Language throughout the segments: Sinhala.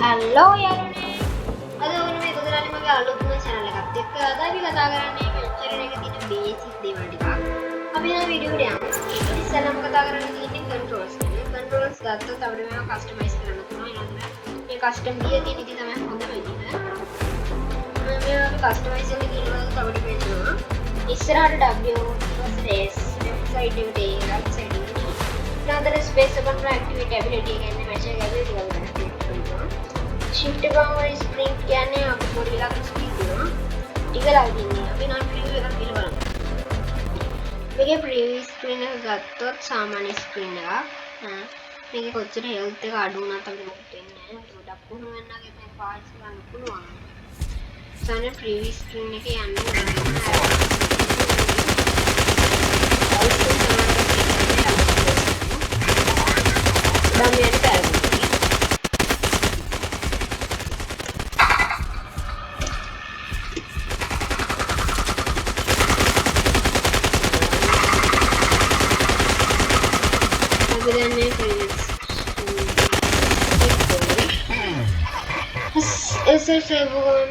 හලෝ යාළුවනේ. අද ඔන්න මේ බුදුරාණි මගේ අලුත්ම channel එකත් එක්ක අද අපි කතා කරන්නේ මෙච්චර එකේ තියෙන බේසික් දේවල් ටිකක්. අපි යන වීඩියෝ එකට යමු. ඉස්සෙල්ලාම කතා කරන්න තියෙන්නේ controls ගැන. controls ගත්තොත් අපිට මේවා customize කරන්න පුළුවන්. ඊළඟට මේ custom ගිය තියෙන ඉතින් තමයි හොඳම විදිහ. මේවා අපි customize කරන්න කියනවාත් අපිට වෙනවා. ඉස්සරහට W ඊට පස්සේ S left side එකට A right side එකට D. ඊළඟට space එක කරන activate ability එක කියන්නේ measure ability එක ගන්න. shift power sprint කියන්නේ අපි පොඩි ලාක ස්පීඩ් දෙනවා. ටික ලාගින්නේ. අපි නම් preview එකක් කියලා බලමු. මේකේ preview screen එක ගත්තොත් සාමාන්‍ය screen එකක්. මේකේ කොච්චර health එක අඩු වුණත් අපිට මොකද වෙන්නේ නැහැ. පොඩක් පුහුණු වෙනවාගේ මේ parts ගන්න පුළුවන්. සාමාන්‍ය preview screen එකේ යන්නේ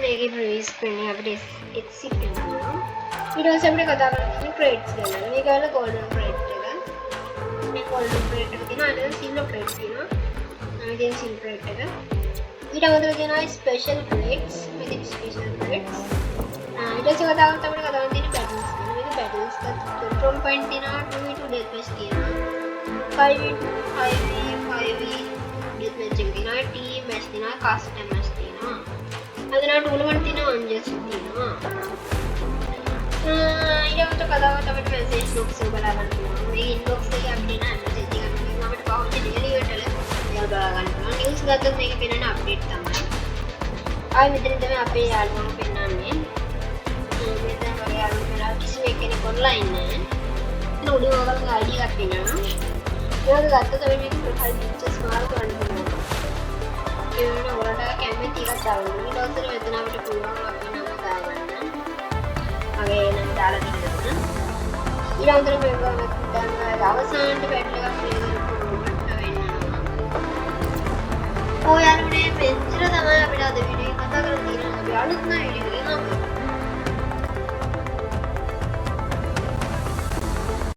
මේකේ ප්‍රවිස් කරන්නේ අපිට exit කරනවා. ඊට පස්සේ අපිට කතා කරන්න crates ගැන. මේක වල golden crate එක. මේ golden crate එක තියෙනවා. ඊට silver crate තියෙනවා. මේකෙන් silver crate එක. ඊට අමතරව තියෙනවා special crates. මේකේ special crates. ඊට පස්සේ කතා කරන්න අපිට කතා කරන්න තියෙන battles ගැන. මේක battles එක control point තියෙනවා 2v2 deathmatch තියෙනවා. 5v2 5v 5v deathmatch එක තියෙනවා. team match තියෙනවා. custom match තියෙනවා. ಅದನ್ನ ಟೂರ್ನಮೆಂಟ್ ದಿನ ಒಂಜೆಸ್ಟ್ ದಿನ ඊළඟට කතාවට අපිට මෙසේජ් බොක්ස් එක බලා ගන්න පුළුවන්. මේ ඉන්බොක්ස් එකේ අපිට එන මෙසේජ් එක අපිට පහුවෙන ඩෙලිවරි වලට ඒවා බලා ගන්න පුළුවන්. නිවුස් ගත්තොත් මේකේ පෙන්නන අප්ඩේට් තමයි. ආයි මෙතන තමයි අපේ යාළුවෝ පෙන්නන්නේ. මේ තමයි මගේ යාළුවෝ පෙන්නන කිසිම කෙනෙක් ඔන්ලයින් නැහැ. එතන උඩ ඔයගොල්ලෝ ID එකක් පෙන්නනවා. ඒක ගත්තොත් අපි මේක ප්‍රොෆයිල් පික්චර්ස් මාරු කරන්න පුළුවන්. ඒ වෙන වලට කැමති එකක් දාන්න. ඊට පස්සේ මෙතන අපිට පුළුවන් අපේ නම දාගන්න. මගේ නම දාලා දෙන්න. ඊළඟට මේක දැන් අවසානයේ බැටල් එකක් ක්ලියර් කරනකොට වෙනවා. ඔයාලුනේ මෙච්චර තමයි අපිට අද වීඩියෝ එක කතා කරලා තියෙන්නේ. අපි අලුත්ම වීඩියෝ එකක්